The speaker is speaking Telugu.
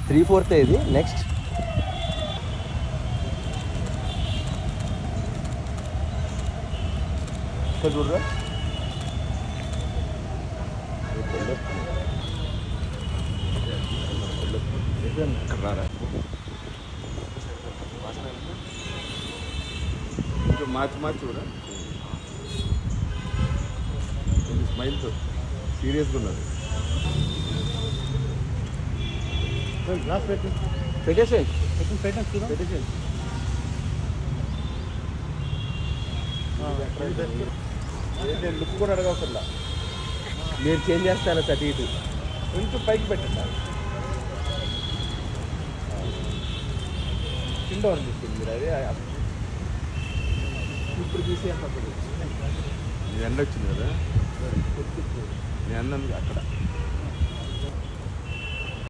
3/4 ఇది. నెక్స్ట్ చూడరా కొంచెం మార్చి చూడ కొంచెం స్మైల్తో సీరియస్గా ఉన్నది. పెట్టేసేయండి. నేను లుక్ కూడా అడగవసరలా, మీరు చేంజ్ చేస్తారా అటు ఇటు? కొంచెం పైకి పెట్టండి. కింద అనిపిస్తుంది మీరు అదే ఇప్పుడు తీసేయండి. అప్పుడు ఎండ వచ్చింది కదా, నేను అన్నాను అక్కడ